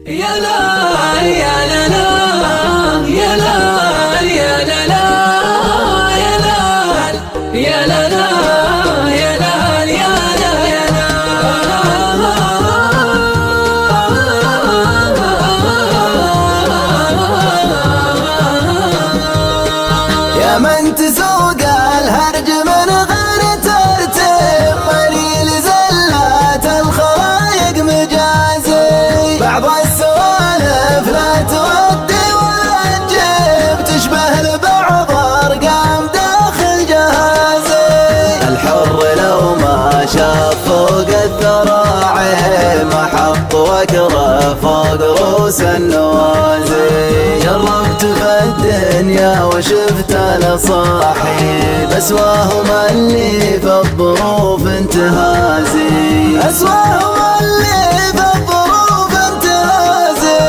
يا لا يا لا لا يا لا يا لا لا يا لا يا لا لا يا لا يا لا يا لا يا من تسوق الهرج من غير ترتيب قليل زلات الخلايق مجازي بعض السوالف لا تودي ولا تجيب تشبه لبعض ارقام داخل جهازي الحر لو ما شاف فوق الذراعي ما حط وكره فوق رؤوس النوازي جربت في الدنيا وشفت الاصاحي بأسواهم اللي في الظروف انتهازي أسواهم اللي في الظروف انتهازي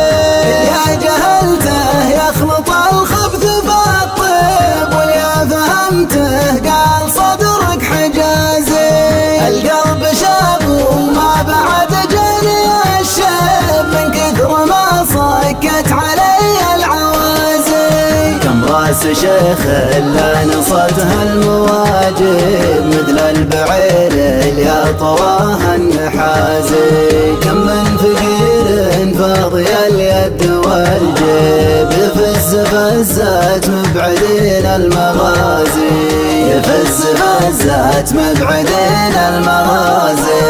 يا جهلته يخلط الخبث بالطيب واليا فهمته قال صدرك حجازي القلب شاب وما بعد جاني الشاب من كثر ما صكت علي العوازي كم راس شيخ الا نصتها المواجب مثل البعير اللي طواها النحازي كم من فقير فاضي اليد والجيب يفز فزات مبعدين المغازي يفز فزات مبعدين المغازي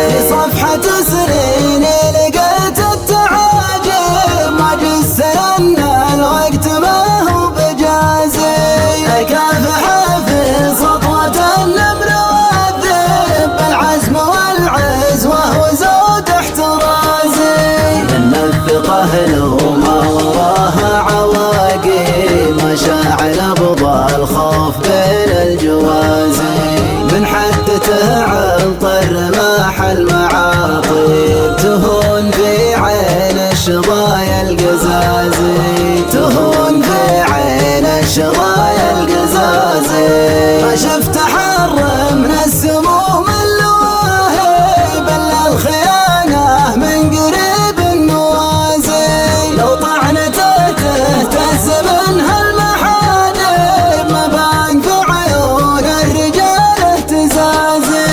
في صفحة سنيني لقيت التعاجب ما جس ان الوقت ما هو بجازي كافح في سطوة النمر والذئب بالعزم والعز وهو زود احترازي ان الثقة لو ما وراها عواقب مشاعل بضع الخوف بين الجوازي من حدته عالطر ماح المعاطي تهون في عين الشظايا القزازي تهون في عين الشظايا القزازي ما شفت حر من السموم الواهب الا الخيانة من قريب النوازي لو طعنته تهتز منها المحارب ما بان في عيون الرجال اهتزازي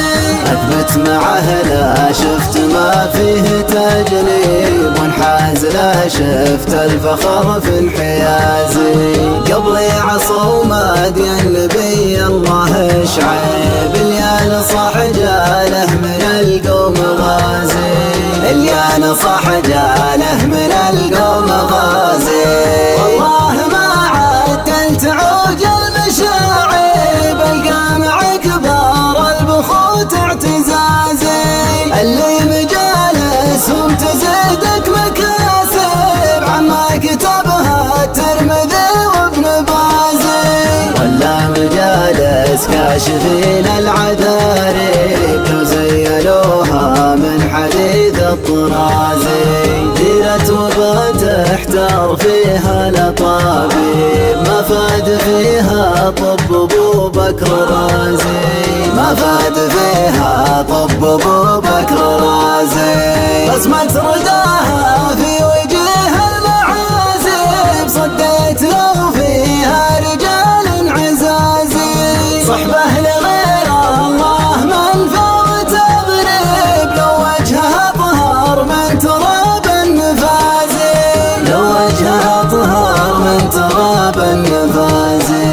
اثبت معه لا شفت ما فيه تجنيب وانحاز لا شفت الفخر في انحيازي قبلي عصومة يا النبي الله اشعب اللي نصح جاله من القوم غازي اللي نصح جاله من القوم غازي والله ما عدلت عوج المشاعب القامع كبار البخوت اعتزازي اللي مجالسهم تزيدك مكاسب عما كتبها الترمذي وابن بازي ولا مجالس كاشفين العذاري لو زيلوها من حديث الطرازي ديرت وبات احتار فيها لطبيب ما فاد فيها طب ابو بكر رازي ما فاد فيها طب ابو بكر رازي بصمة رداها في وجه المعازب صديت لو فيها رجال عزازي صحبه لغير الله منفى وتضرب لو وجهها طهر من تراب النفازي لو وجهها طهر من تراب النفازي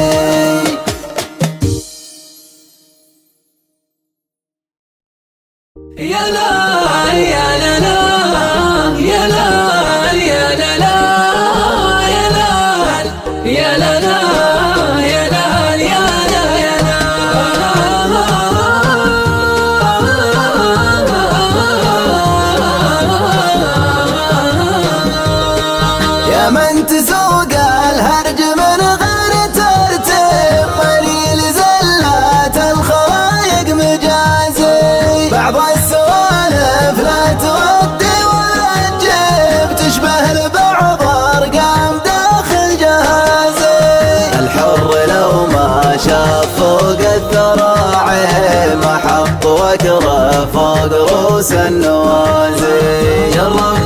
يا لا يا لا لا يا لا يا لا لا يا لا يا لا لا يا لا يا لا يا لا يا من تسوق الهرج من غير ترتيب قليل زلات الخلايق مجازي بعض السوالف لا تودي ولا تجيب تشبه لبعض ارقام داخل جهازي الحر لو ما شاف فوق الذراعي ما حط وكره فوق رؤوس النوازي جربت